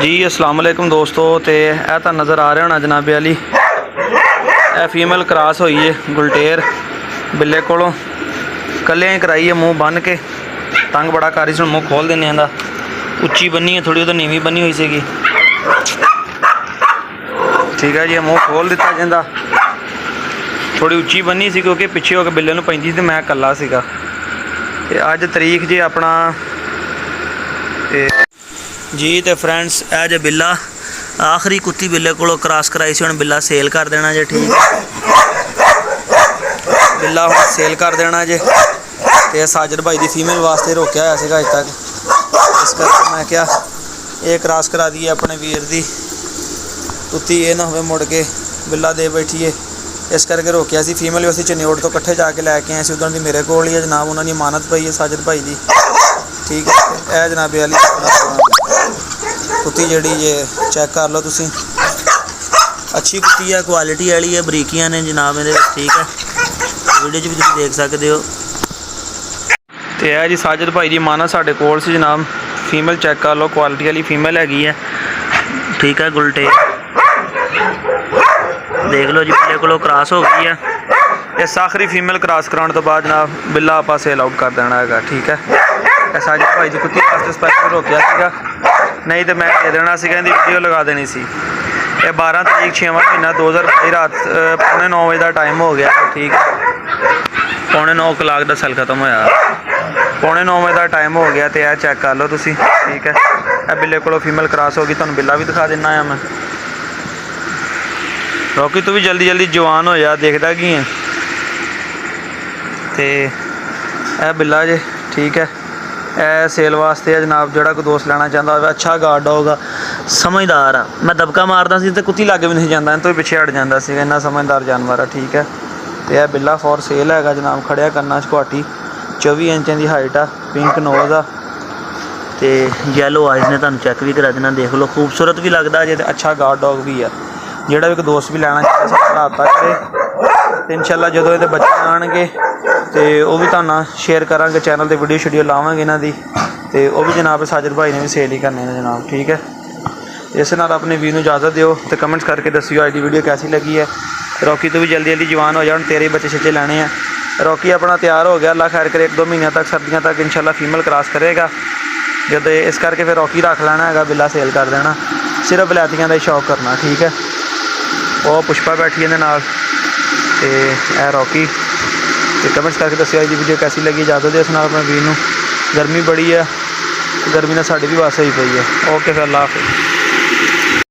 जी अस्सलाम वालेकुम दोस्तों। तो यह तो नज़र आ रहा होना जनाबे वाली यह फीमेल क्रॉस हुई है गुलटेर बिल्ले कोलों कलियां ही कराई है मूँह बन के तंग बड़ा कर रही। मूँह खोल देने का उच्ची बनी है थोड़ी तो नीवी बनी हुई सी। ठीक है जी मूँह खोल दिता जाता थोड़ी उच्ची बनी सी क्योंकि पिछे होकर बिल्ले नूं पैंदी सी मैं कला सीगा। ते अज तरीक जी अपना जी तो फ्रेंड्स यह जो बिल्ला आखिरी कुत्ती बिल्ले को क्रॉस कराई सी। हुण बिल्ला सेल कर देना जे। ठीक है बिल्ला हुण सेल कर देना जे। तो साजिद भाई की फीमेल वास्ते रोकया होया सीगा अज तक, इस करके मैं क्या ये क्रॉस करा दी अपने वीर की कुत्ती ये ना हो मुड़ के बिल्ला दे बैठीए, इस करके रोकया सी। फीमेल असीं चनियोड़ तो कट्ठे जाके लैके आए उदों की मेरे को ही है जनाब, उन्होंने मानत पई है साजिद भाई की। ठीक है यह जनाबे वाली कुत्ती जी ये चेक कर लो तुसी, अच्छी कुत्ती है क्वालिटी वाली है, बरीकियां ने जनाब मेरे। ठीक है वीडियो भी तुम देख सकते हो। तो यह जी साजिद भाई की माना साढ़े कोल सी जनाब, फीमेल चेक कर लो क्वालिटी वाली फीमेल हैगी है। ठीक है गुलटेर देख लो जी बिल्ले को क्रॉस हो गई है। इस आखिरी फीमेल क्रॉस कराने तो बाद जनाब बिल्ला आप सेल आउट कर देना है। ठीक है साजिद भाई की कुत्ती वास्ते स्पैशल रोकया सीगा, नहीं तो मैं दे देना सीगा, इहदी वीडियो लगा देनी सी। ये 12 तरीक 6वां महीना 2022 रात 9:15 बजे का टाइम हो गया। ठीक है 9:15 कलाक का सेल खत्म होया, 9:15 बजे का टाइम हो गया। तो यह चेक कर लो तुसी। ठीक है यह बिल्ले को फीमेल क्रॉस होगी, तुहानूं बिल्ला भी दिखा देना है मैं। रॉकी तू भी जल्दी जल्दी जवान हो जा, देखदा की है। तो यह बिल्ला जे ठीक है ए सेल वास्ते है जनाब, जोड़ा कोई दोस्त लेना चाहता हो, अच्छा गार्ड होगा, समझदार आ। मैं दबका मारता सी तो कुत्ती लागे भी नहीं जाता, तो पिछे हट जाता सी, इन्ना समझदार जानवर है। ठीक है तो यह बिल्ला फॉर सेल है जनाब, खड़िया करना चुहाटी 24 इंच की हाइट आ, पिंक नोज आ, तो येलो आइज ने तुहानूं चेक भी करा देना। देख लो खूबसूरत भी लगता जे, अच्छा गार्ड डॉग भी है। जोड़ा भी कोई दोस्त भी लेना चाहता साडे नाल रब्ता करे, तो इंशाअल्लाह जो ये बच्चे आएंगे तो वह भी तुहानूं शेयर करांगे, चैनल पर वीडियो शीडियो लावांगे इन्हां दी, तो वह भी जनाब साजिद भाई ने भी सेल ही करने जनाब। ठीक है इस नाल अपने वीर नूं इजाज़त दिओ, तो कमेंट्स करके दस्सिओ अज की वीडियो कैसी लगी है। रॉकी तो भी जल्दी जल्दी जवान हो जा, तेरे बच्चे छच्चे लैने हैं। रॉकी अपना तैयार हो गया, अल्लाह खैर करे 1-2 महीनों तक सर्दियों तक इंशाअल्लाह फीमेल क्रॉस करेगा। जब इस करके फिर रॉकी रख लेना है, बिल्ला सेल कर देना, सिर्फ बलैतियां का ही शौक करना। ठीक है वो पुष्पा बैठी है नाल, तो यह रॉकी। तो कमेंट्स करके दस्सिओ अज की वीडियो कैसी लगी, इजाज़त दे सुना अपने वीर नूं। गर्मी बड़ी है, गर्मी ने साड़ी भी बस होई पई है। ओके फिर अल्लाह हाफिज़।